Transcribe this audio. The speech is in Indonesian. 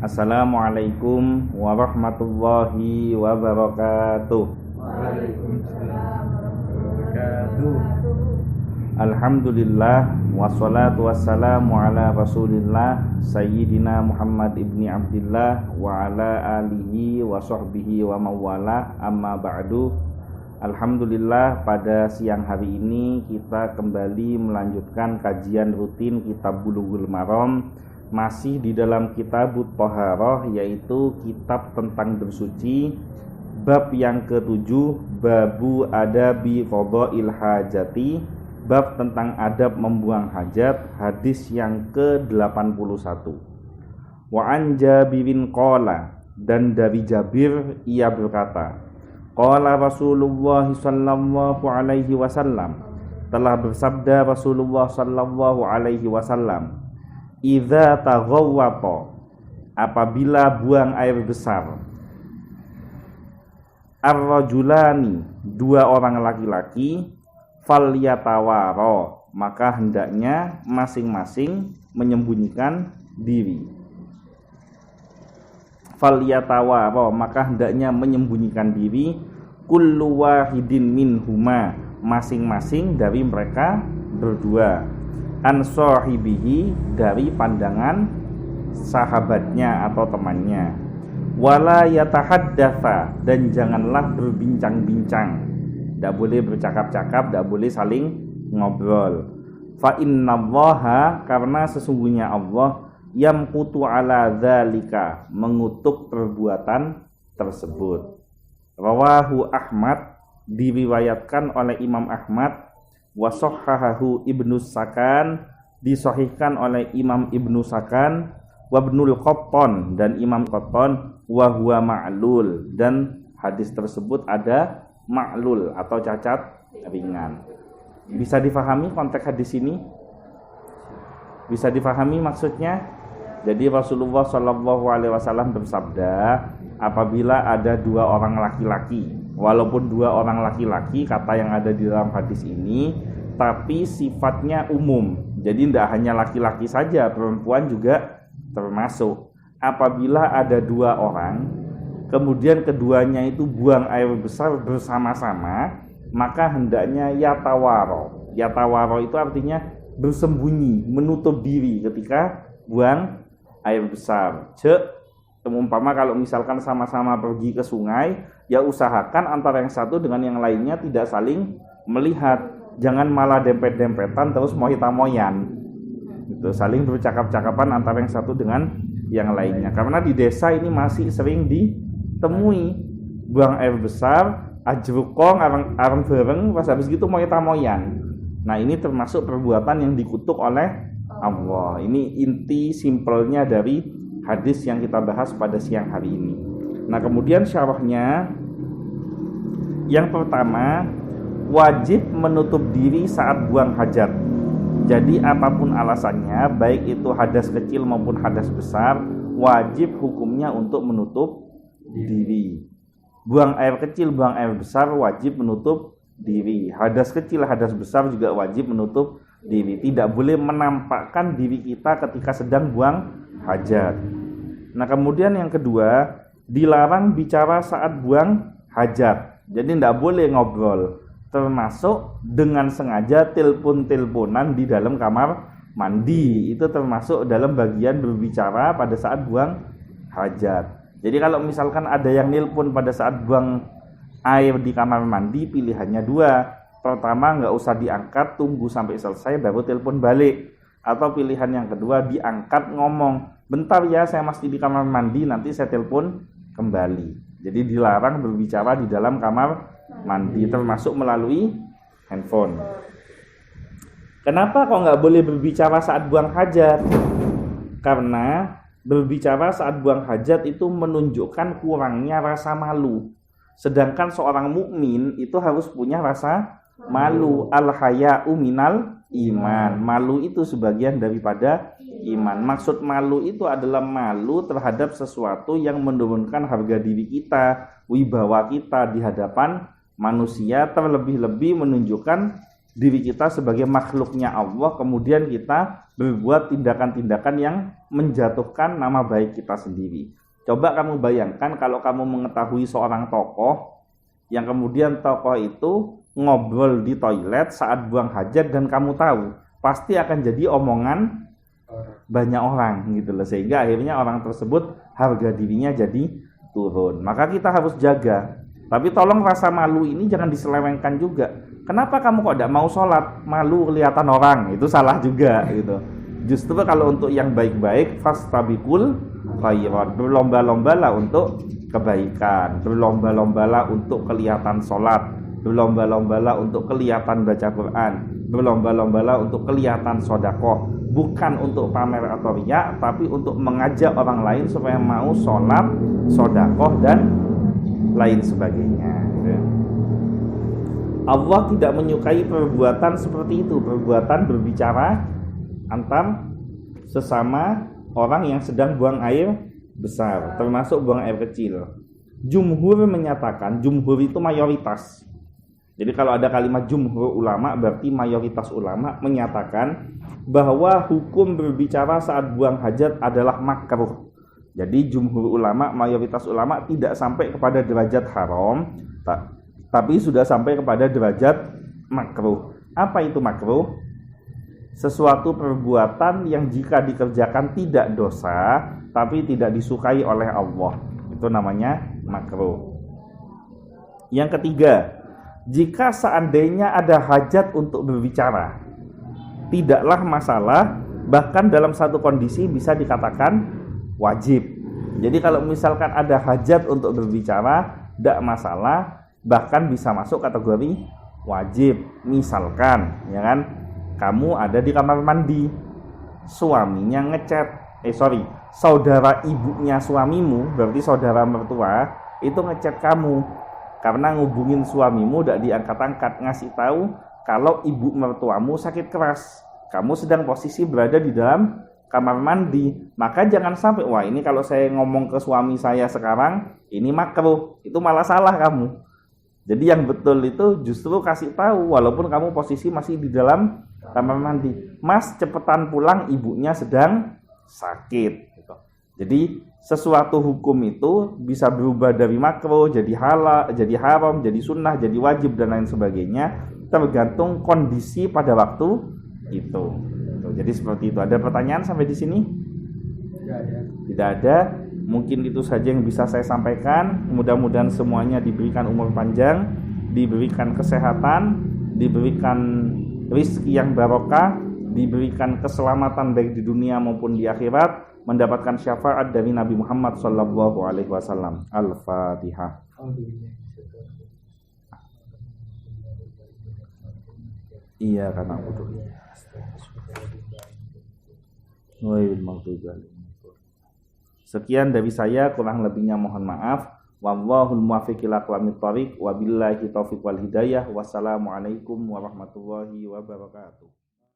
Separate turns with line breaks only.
Assalamualaikum warahmatullahi wabarakatuh.
Waalaikumsalam warahmatullahi wabarakatuh.
Alhamdulillah wassalatu wassalamu ala Rasulillah Sayyidina Muhammad ibni Abdillah wa ala alihi wa sahbihi wa mawala, amma ba'du. Alhamdulillah, pada siang hari ini kita kembali melanjutkan kajian rutin Kitab Bulughul Maram, masih di dalam Kitabut Thaharah, yaitu kitab tentang bersuci. Bab yang ke-7, Babu Adabi Qadha'il Hajati, bab tentang adab membuang hajat, hadis yang ke-81. Wa an Jabirin qala, dan dari Jabir ia berkata, qala Rasulullah sallallahu alaihi wasallam, telah bersabda Rasulullah sallallahu alaihi wasallam, idza taghawwata, apabila buang air besar, ar-rajulani, dua orang laki-laki, falyatawara, maka hendaknya masing-masing menyembunyikan diri. Falyatawara, maka hendaknya menyembunyikan diri, kullu wahidin minhuma, masing-masing dari mereka berdua, an sahibihi, dari pandangan sahabatnya atau temannya, wala yatahaddatsa, dan janganlah berbincang-bincang, tidak boleh bercakap-cakap, tidak boleh saling ngobrol. Fa innallaha, karena sesungguhnya Allah, yamqutu ala dzalika, mengutuk perbuatan tersebut. Rawahu Ahmad, diriwayatkan oleh Imam Ahmad, wa sahhahahu Ibnu Sakan, disahihkan oleh Imam Ibnu Sakan, wa Ibnul Qattan, dan Imam Qattan, wa huwa ma'lul, dan hadis tersebut ada ma'lul atau cacat ringan. Bisa difahami konteks hadis ini? Bisa difahami maksudnya? Jadi Rasulullah Shallallahu Alaihi Wasallam bersabda, apabila ada dua orang laki-laki, walaupun dua orang laki-laki kata yang ada di dalam hadis ini, tapi sifatnya umum. Jadi tidak hanya laki-laki saja, perempuan juga termasuk. Apabila ada dua orang, kemudian keduanya itu buang air besar bersama-sama, maka hendaknya yatawaro. Yatawaro itu artinya bersembunyi, menutup diri ketika buang air besar. Umpama kalau misalkan sama-sama pergi ke sungai, ya usahakan antara yang satu dengan yang lainnya tidak saling melihat. Jangan malah dempet-dempetan terus mohita-moyan. Itu saling bercakap-cakapan antara yang satu dengan yang lainnya. Karena di desa ini masih sering ditemui buang air besar, ajrukong, arang bareng, pas habis gitu mohita-moyan. Nah, ini termasuk perbuatan yang dikutuk oleh Allah. Ini inti simpelnya dari hadis yang kita bahas pada siang hari ini. Nah, kemudian syarahnya, yang pertama, wajib menutup diri saat buang hajat. Jadi apapun alasannya, baik itu hadas kecil maupun hadas besar, wajib hukumnya untuk menutup diri. Buang air kecil, buang air besar, wajib menutup diri. Hadas kecil, hadas besar juga wajib menutup diri. Tidak boleh menampakkan diri kita ketika sedang buang hajat. Nah, kemudian yang kedua, dilarang bicara saat buang hajat. Jadi tidak boleh ngobrol, termasuk dengan sengaja telepon-teleponan di dalam kamar mandi. Itu termasuk dalam bagian berbicara pada saat buang hajat. Jadi kalau misalkan ada yang nelpon pada saat buang air di kamar mandi, pilihannya dua. Pertama, nggak usah diangkat, tunggu sampai selesai baru telepon balik. Atau pilihan yang kedua, diangkat ngomong, bentar ya saya masih di kamar mandi, nanti saya telepon kembali. Jadi dilarang berbicara di dalam kamar mandi, termasuk melalui handphone. Kenapa kok nggak boleh berbicara saat buang hajat? Karena berbicara saat buang hajat itu menunjukkan kurangnya rasa malu. Sedangkan seorang mukmin itu harus punya rasa malu. Al-haya'u minal iman. Malu itu sebagian daripada iman. Maksud malu itu adalah malu terhadap sesuatu yang menurunkan harga diri kita, wibawa kita di hadapan manusia, terlebih-lebih menunjukkan diri kita sebagai makhluknya Allah, kemudian kita berbuat tindakan-tindakan yang menjatuhkan nama baik kita sendiri. Coba kamu bayangkan kalau kamu mengetahui seorang tokoh yang kemudian tokoh itu ngobrol di toilet saat buang hajat dan kamu tahu, pasti akan jadi omongan banyak orang gitu loh, sehingga akhirnya orang tersebut harga dirinya jadi turun. Maka kita harus jaga. Tapi tolong rasa malu ini jangan diselewengkan juga. Kenapa kamu kok tidak mau sholat? Malu kelihatan orang, itu salah juga gitu. Justru kalau untuk yang baik-baik, fastabiqul khairat, berlomba-lombalah untuk kebaikan, berlomba-lombalah untuk kelihatan sholat, berlomba-lombalah untuk kelihatan baca Quran, berlomba-lombalah untuk kelihatan sedekah, bukan untuk pamer atau riya, tapi untuk mengajak orang lain supaya mau sholat, sedekah dan lain sebagainya. Allah tidak menyukai perbuatan seperti itu, perbuatan berbicara antar sesama orang yang sedang buang air besar, termasuk buang air kecil. Jumhur menyatakan, jumhur itu mayoritas. Jadi kalau ada kalimat jumhur ulama, berarti mayoritas ulama menyatakan bahwa hukum berbicara saat buang hajat adalah makruh. Jadi jumhur ulama, mayoritas ulama tidak sampai kepada derajat haram, tapi sudah sampai kepada derajat makruh. Apa itu makruh? Sesuatu perbuatan yang jika dikerjakan tidak dosa, tapi tidak disukai oleh Allah. Itu namanya makruh. Yang ketiga, jika seandainya ada hajat untuk berbicara, tidaklah masalah, bahkan dalam satu kondisi bisa dikatakan wajib. Jadi kalau misalkan ada hajat untuk berbicara, tidak masalah, bahkan bisa masuk kategori wajib. Misalkan, ya kan, kamu ada di kamar mandi, suaminya saudara ibunya suamimu, berarti saudara mertua, itu ngechat kamu karena ngubungin suamimu tidak diangkat-angkat, ngasih tahu kalau ibu mertuamu sakit keras, kamu sedang posisi berada di dalam kamar mandi, maka jangan sampai, wah ini kalau saya ngomong ke suami saya sekarang, ini makruh, itu malah salah kamu. Jadi yang betul itu justru kasih tahu, walaupun kamu posisi masih di dalam kamar mandi, Mas cepetan pulang, ibunya sedang sakit. Jadi sesuatu hukum itu bisa berubah dari makruh, jadi halal, jadi haram, jadi sunnah, jadi wajib dan lain sebagainya, tergantung kondisi pada waktu itu. Jadi seperti itu. Ada pertanyaan sampai di sini? Tidak ada. Mungkin itu saja yang bisa saya sampaikan. Mudah-mudahan semuanya diberikan umur panjang, diberikan kesehatan, diberikan rezeki yang barokah, diberikan keselamatan baik di dunia maupun di akhirat, mendapatkan syafaat dari Nabi Muhammad SAW. Al-Fatihah. Iya karena aku Sekian dari saya, kurang lebihnya mohon maaf. Wallahul muwaffiq ila aqwamit thoriq, wabillahi taufiq wal hidayah. Wassalamualaikum warahmatullahi wabarakatuh.